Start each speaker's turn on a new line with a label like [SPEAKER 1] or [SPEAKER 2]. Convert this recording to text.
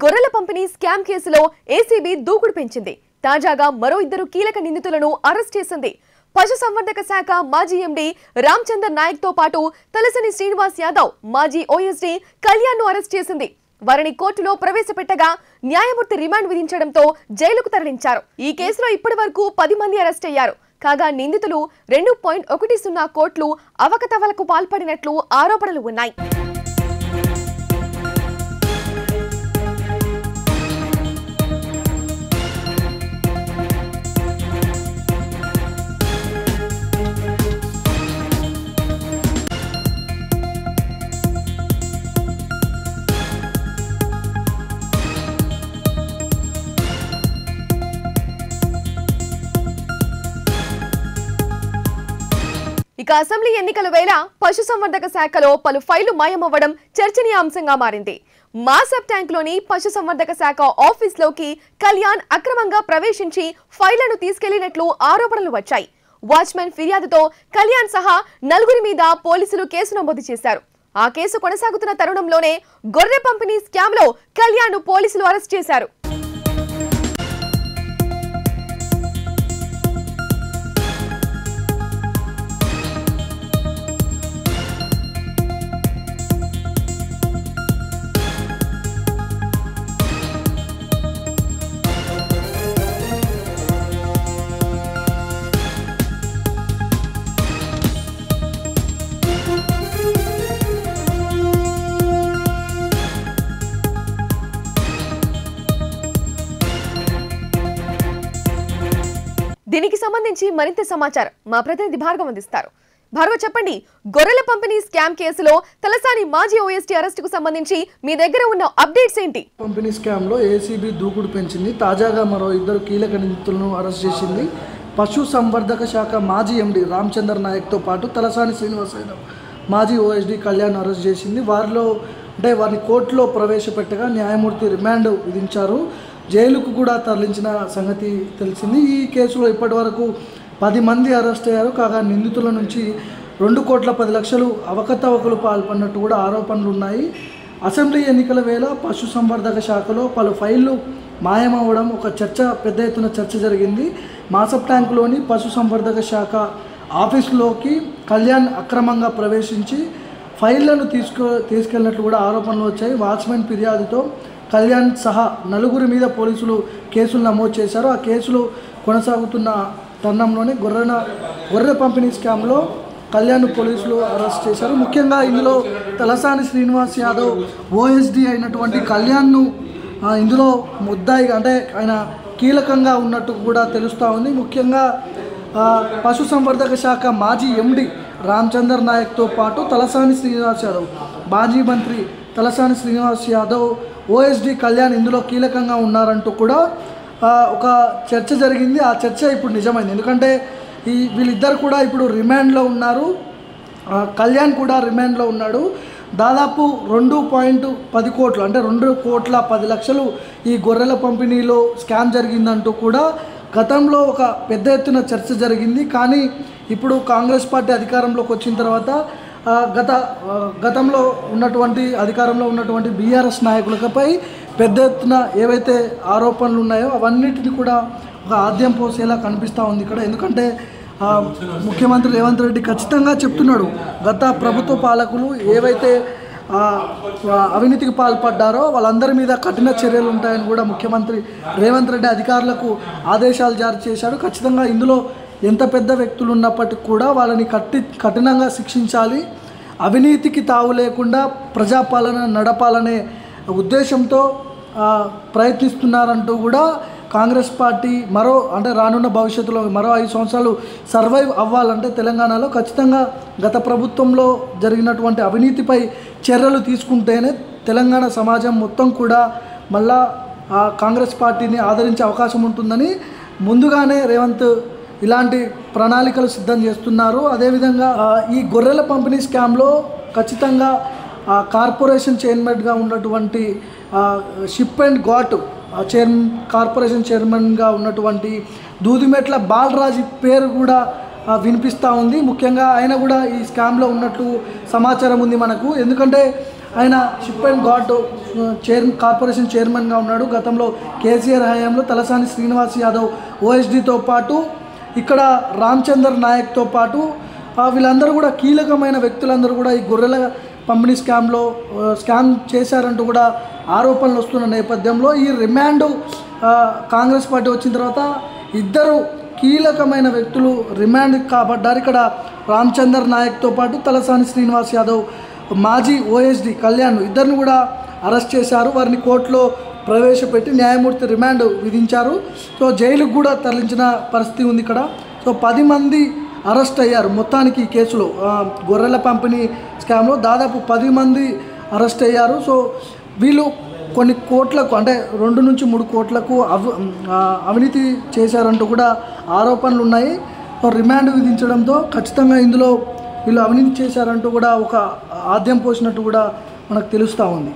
[SPEAKER 1] గొర్రెల పంపిణీ స్కామ్ కేసులో ఏసీబీ దూకుడు పెంచింది. తాజాగా మరో ఇద్దరు కీలక నిందితులను అరెస్ట్ చేసింది. పశుసంవర్ధక శాఖ మాజీ ఎండీ రామచందర్ నాయక్ తో పాటు తలసాని శ్రీనివాస్ యాదవ్, మాజీ ఓఎస్డీ కళ్యాణ్ ను అరెస్ట్ చేసింది. వారిని కోర్టులో ప్రవేశపెట్టగా న్యాయమూర్తి రిమాండ్ విధించడంతో జైలుకు తరలించారు. ఈ కేసులో ఇప్పటివరకు 10 మంది అరెస్ట్ అయ్యారు. కాగా నిందితులు 2.10 కోట్లు అవకతవలకు పాల్పడినట్లు ఆరోపణలు ఉన్నాయి. ఇక అసెంబ్లీ ఎన్నికల వేళ పశుసంవర్ధక శాఖలో పలు ఫైళ్లు మాయమవ్వడం చర్చనీయాంశంగా మారింది. మాసబ్ ట్యాంక్లోని పశుసంవర్ధక శాఖ ఆఫీస్లోకి కళ్యాణ్ అక్రమంగా ప్రవేశించి ఫైళ్లను తీసుకెళ్లినట్లు ఆరోపణలు వచ్చాయి. వాచ్మెన్ ఫిర్యాదుతో కళ్యాణ్ సహా 4 మీద పోలీసులు కేసు నమోదు చేశారు. ఆ కేసు కొనసాగుతున్న తరుణంలోనే గొర్రె పంపిణీ స్కామ్ లో కళ్యాణ్ ను పోలీసులు అరెస్ట్ చేశారు. దీనికి సంబంధించి మరింత సమాచారం మా ప్రతినిధి భార్గవ్ అందిస్తారు. భార్గవ్, చెప్పండి, గొర్రెల పంపిణీ స్కామ్ కేసులో తలసాని మాజీ ఓఎస్టీ అరెస్టుకు సంబంధించి మీ దగ్గర ఉన్న అప్డేట్స్ ఏంటి?
[SPEAKER 2] పంపిణీ స్కామ్ లో ఏసీబీ దూకుడు పెంచింది. తాజాగా మరో ఇద్దరు కీలక నిందితులను అరెస్ట్ చేసింది. పశు సంవర్ధక శాఖ మాజీ ఎండీ రామచందర్ నాయక్ తో పాటు తలసాని శ్రీనివాస్ యాదవ్, మాజీ ఓఎస్డీ కళ్యాణ్ అరెస్ట్ చేసింది. వారిని కోర్టులో ప్రవేశపెట్టగా న్యాయమూర్తి రిమాండ్ విధించారు. జైలుకు కూడా తరలించిన సంగతి తెలిసింది. ఈ కేసులో ఇప్పటి వరకు 10 మంది అరెస్ట్ అయ్యారు. కాగా నిందితుల నుంచి 2,10,00,000 అవకతవకలు పాల్పడినట్టు కూడా ఆరోపణలు ఉన్నాయి. అసెంబ్లీ ఎన్నికల వేళ పశుసంవర్ధక శాఖలో పలు ఫైళ్లు మాయమవ్వడం ఒక పెద్ద ఎత్తున చర్చ జరిగింది. మాసబ్ ట్యాంకులోని పశుసంవర్ధక శాఖ ఆఫీసులోకి కళ్యాణ్ అక్రమంగా ప్రవేశించి ఫైళ్లను తీసుకెళ్ళినట్లు కూడా ఆరోపణలు వచ్చాయి. వాచ్మెన్ ఫిర్యాదుతో కళ్యాణ్ సహా 4 మీద పోలీసులు కేసులు నమోదు చేశారు. ఆ కేసులు కొనసాగుతున్న తరుణంలోనే గొర్రె పంపిణీ స్కామ్లో కళ్యాణ్ పోలీసులు అరెస్ట్ చేశారు. ముఖ్యంగా ఇందులో తలసాని శ్రీనివాస్ యాదవ్ ఓఎస్డీ అయినటువంటి కళ్యాణ్ను ఇందులో ముద్దాయిగా, అంటే ఆయన కీలకంగా ఉన్నట్టు కూడా తెలుస్తూ ఉంది. ముఖ్యంగా పశుసంవర్ధక శాఖ మాజీ ఎండీ రామచందర్ నాయక్తో పాటు తలసాని శ్రీనివాస్ యాదవ్, మాజీ మంత్రి తలసాని శ్రీనివాస్ యాదవ్, ఓఎస్డీ కళ్యాణ్ ఇందులో కీలకంగా ఉన్నారంటూ కూడా ఒక చర్చ జరిగింది. ఆ చర్చ ఇప్పుడు నిజమైంది. ఎందుకంటే వీళ్ళిద్దరు కూడా ఇప్పుడు రిమాండ్లో ఉన్నారు. కళ్యాణ్ కూడా రిమాండ్లో ఉన్నాడు. దాదాపు 2.10 కోట్లు, అంటే 2,10,00,000 ఈ గొర్రెల పంపిణీలో స్కామ్ జరిగిందంటూ కూడా గతంలో ఒక పెద్ద ఎత్తున చర్చ జరిగింది. కానీ ఇప్పుడు కాంగ్రెస్ పార్టీ అధికారంలోకి వచ్చిన తర్వాత గతంలో అధికారంలో ఉన్నటువంటి బీఆర్ఎస్ నాయకులపై పెద్ద ఎత్తున ఏవైతే ఆరోపణలు ఉన్నాయో అవన్నిటిని కూడా ఒక ఆద్యం పోసేలా కనిపిస్తూ ఉంది ఇక్కడ. ఎందుకంటే ముఖ్యమంత్రి రేవంత్ రెడ్డి ఖచ్చితంగా చెప్తున్నాడు, గత ప్రభుత్వ పాలకులు ఏవైతే అవినీతికి పాల్పడ్డారో వాళ్ళందరి మీద కఠిన చర్యలు ఉంటాయని కూడా ముఖ్యమంత్రి రేవంత్ రెడ్డి అధికారులకు ఆదేశాలు జారీ చేశాడు. ఖచ్చితంగా ఇందులో ఎంత పెద్ద వ్యక్తులు ఉన్నప్పటికీ కూడా వాళ్ళని కఠినంగా శిక్షించాలి, అవినీతికి తావు లేకుండా ప్రజాపాలన నడపాలనే ఉద్దేశంతో ప్రయత్నిస్తున్నారంటూ కూడా కాంగ్రెస్ పార్టీ రానున్న భవిష్యత్తులో మరో 5 సంవత్సరాలు సర్వైవ్ అవ్వాలంటే తెలంగాణలో ఖచ్చితంగా గత ప్రభుత్వంలో జరిగినటువంటి అవినీతిపై చర్యలు తీసుకుంటేనే తెలంగాణ సమాజం మొత్తం కూడా మళ్ళా కాంగ్రెస్ పార్టీని ఆదరించే అవకాశం ఉంటుందని ముందుగానే రేవంత్ ఇలాంటి ప్రణాళికలు సిద్ధం చేస్తున్నారు. అదేవిధంగా ఈ గొర్రెల పంపిణీ స్కామ్లో ఖచ్చితంగా కార్పొరేషన్ చైర్మన్గా ఉన్నటువంటి షిప్ అండ్ ఘాట్ కార్పొరేషన్ చైర్మన్గా ఉన్నటువంటి దూదిమెట్ల బాలరాజు పేరు కూడా వినిపిస్తూ ఉంది. ముఖ్యంగా ఆయన కూడా ఈ స్కామ్లో ఉన్నట్టు సమాచారం ఉంది మనకు. ఎందుకంటే ఆయన షిప్ అండ్ గార్డ్ కార్పొరేషన్ చైర్మన్గా ఉన్నాడు. గతంలో కేసీఆర్ హయాంలో తలసాని శ్రీనివాస్ యాదవ్ ఓఎస్డీతో పాటు ఇక్కడ రామచందర్ నాయక్తో పాటు వీళ్ళందరూ కూడా కీలకమైన వ్యక్తులందరూ కూడా ఈ గొర్రెల పంపిణీ స్కామ్ చేశారంటూ కూడా ఆరోపణలు వస్తున్న నేపథ్యంలో ఈ రిమాండ్ కాంగ్రెస్ పార్టీ వచ్చిన తర్వాత ఇద్దరు కీలకమైన వ్యక్తులు రిమాండ్ కాబడ్డారు. ఇక్కడ రామచందర్ నాయక్తో పాటు తలసాని శ్రీనివాస్ యాదవ్ మాజీ ఓఎస్డీ కళ్యాణ్ ఇద్దరిని కూడా అరెస్ట్ చేశారు. వారిని కోర్టులో ప్రవేశపెట్టి న్యాయమూర్తి రిమాండ్ విధించారు. సో జైలుకు కూడా తరలించిన పరిస్థితి ఉంది ఇక్కడ. సో 10 మంది అరెస్ట్ అయ్యారు మొత్తానికి ఈ కేసులో. గొర్రెల పంపిణీ స్కామ్లో దాదాపు 10 మంది అరెస్ట్ అయ్యారు. సో వీళ్ళు కొన్ని కోట్లకు అంటే 2 నుంచి 3 కోట్లకు అవినీతి చేశారంటూ కూడా ఆరోపణలు ఉన్నాయి. రిమాండ్ విధించడంతో ఖచ్చితంగా ఇందులో వీళ్ళు అవినీతి చేశారంటూ కూడా ఒక ఆద్యం పోసినట్టు కూడా మనకు తెలుస్తూ ఉంది.